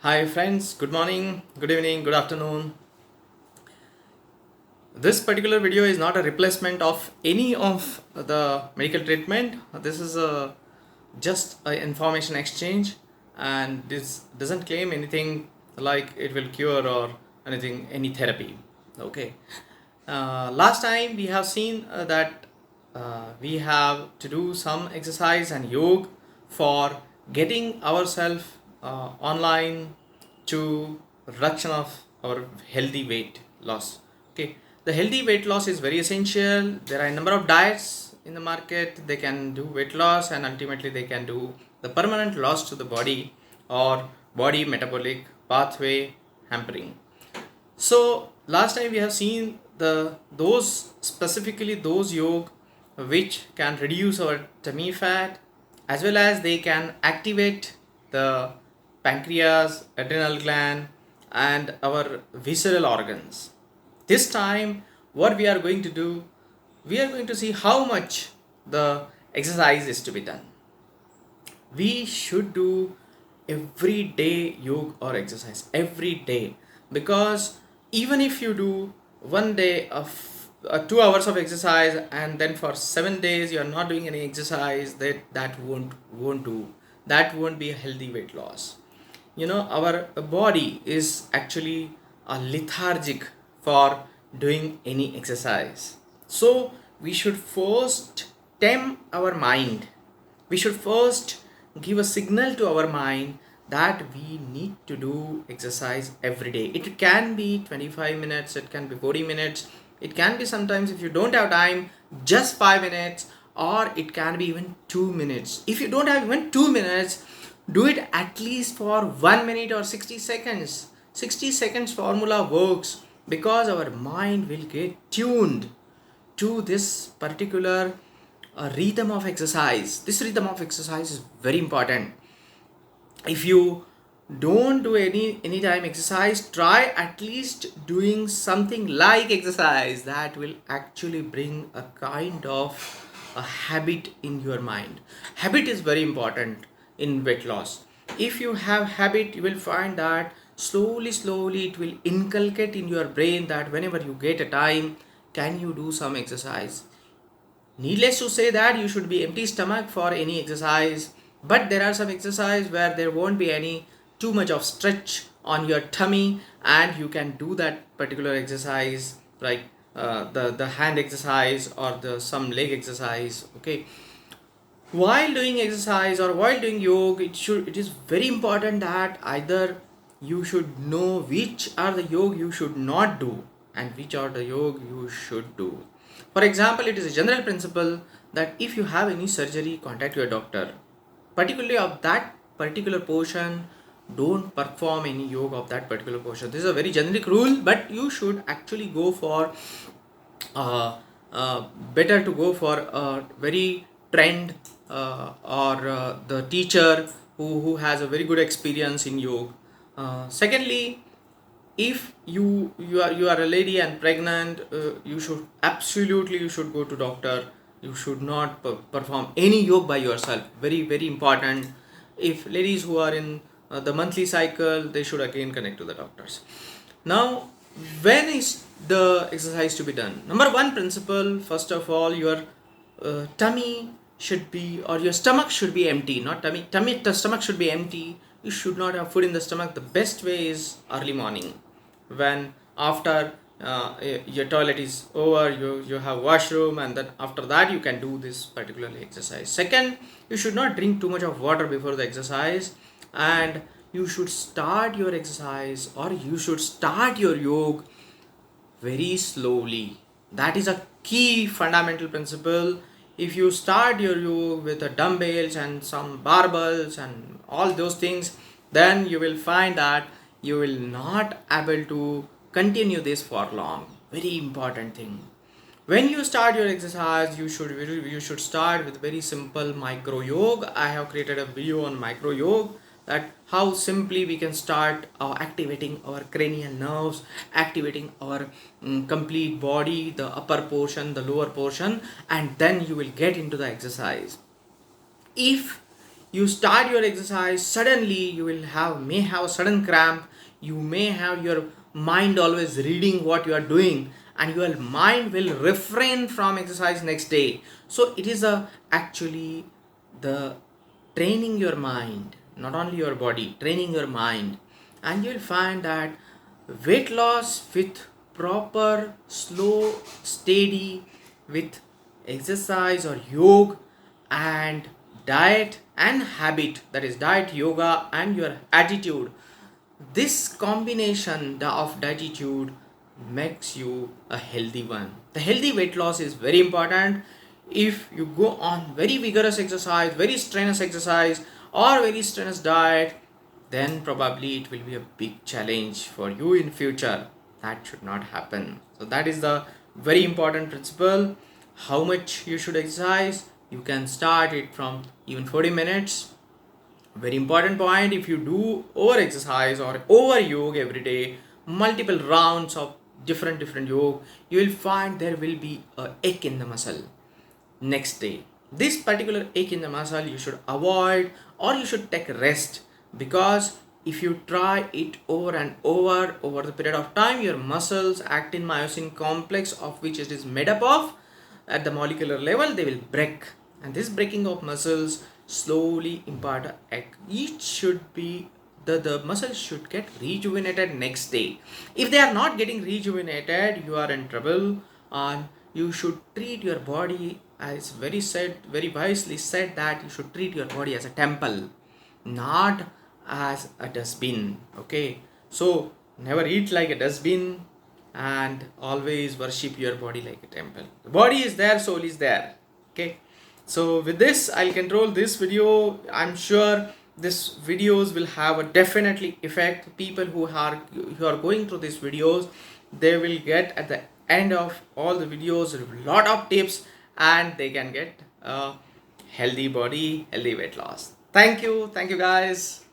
Hi friends, good morning, good evening, good afternoon. This particular video is not a replacement of any of the medical treatment. This is just an information exchange, and this doesn't claim anything like it will cure or anything, any therapy. Okay. Last time we have seen that we have to do some exercise and yoga for getting ourselves online to reduction of our healthy weight loss. Okay, the healthy weight loss is very essential. There are a number of diets in the market. They can do weight loss, and ultimately they can do the permanent loss to the body or body metabolic pathway hampering. So last time we have seen those specifically those yoga which can reduce our tummy fat, as well as they can activate the pancreas, adrenal gland, and our visceral organs. This time what we are going to do, we are going to see how much the exercise is to be done. We should do every day yoga or exercise every day, because even if you do one day of 2 hours of exercise and then for 7 days you are not doing any exercise, that won't be a healthy weight loss. Our body is actually lethargic for doing any exercise, so we should first tame our mind. We should first give a signal to our mind that we need to do exercise every day. It can be 25 minutes, it can be 40 minutes, it can be sometimes, if you don't have time, just 5 minutes, or it can be even 2 minutes. If you don't have even 2 minutes, do it at least for 1 minute or 60 seconds. 60 seconds formula works because our mind will get tuned to this particular rhythm of exercise. This rhythm of exercise is very important. If you don't do any time exercise, try at least doing something like exercise. That will actually bring a kind of a habit in your mind. Habit is very important in weight loss. If you have habit, you will find that slowly it will inculcate in your brain that whenever you get a time, can you do some exercise. Needless to say that you should be empty stomach for any exercise, but there are some exercise where there won't be any too much of stretch on your tummy, and you can do that particular exercise, like the hand exercise or the some leg exercise. Okay, while doing exercise or while doing yoga, it is very important that either you should know which are the yoga you should not do and which are the yoga you should do. For example, it is a general principle that if you have any surgery, contact your doctor, particularly of that particular portion. Don't perform any yoga of that particular portion. This is a very generic rule, but you should actually go for uh, uh, better to go for a very trend or the teacher who has a very good experience in yoga. Secondly, if you are a lady and pregnant, you should go to doctor. You should not perform any yoga by yourself. Very very important. If ladies who are in the monthly cycle, they should again connect to the doctors. Now, when is the exercise to be done? Number one principle, first of all, your tummy should be, or your stomach should be empty. Not tummy, the stomach should be empty. You should not have food in the stomach. The best way is early morning, when after your toilet is over, you have washroom, and then after that you can do this particular exercise. Second, you should not drink too much of water before the exercise, and you should start your exercise or you should start your yoga very slowly. That is a key fundamental principle. If you start your yoga with the dumbbells and some barbells and all those things, then you will find that you will not able to continue this for long. Very important thing. When you start your exercise, you should start with very simple micro yoga. I have created a video on micro yoga, that how simply we can start activating our cranial nerves, activating our complete body, the upper portion, the lower portion, and then you will get into the exercise. If you start your exercise, suddenly you will may have a sudden cramp. You may have your mind always reading what you are doing, and your mind will refrain from exercise next day. So it is a actually the training your mind, not only your body, training your mind. And you'll find that weight loss with proper slow steady with exercise or yoga and diet and habit, that is diet, yoga and your attitude, this combination of Dyttitude makes you a healthy one. The healthy weight loss is very important. If you go on very vigorous exercise, very strenuous exercise, or very strenuous diet, then probably it will be a big challenge for you in future. That should not happen. So that is the very important principle. How much you should exercise? You can start it from even 40 minutes. Very important point, if you do over exercise or over yoga every day, multiple rounds of different yoga, you will find there will be a ache in the muscle next day. This particular ache in the muscle you should avoid, or you should take rest, because if you try it over and over the period of time, your muscles actin myosin complex, of which it is made up of, at the molecular level they will break, and this breaking of muscles slowly impart a ache. Each should be the muscles should get rejuvenated next day. If they are not getting rejuvenated, you are in trouble. And you should treat your body as very wisely said, that you should treat your body as a temple, not as a dustbin. Okay, so never eat like a dustbin, and always worship your body like a temple. The body is there, soul is there. Okay, so with this I'll control this video. I'm sure this videos will have a definitely effect. People who are going through these videos, they will get at the end of all the videos a lot of tips, and they can get a healthy body, healthy weight loss. Thank you guys.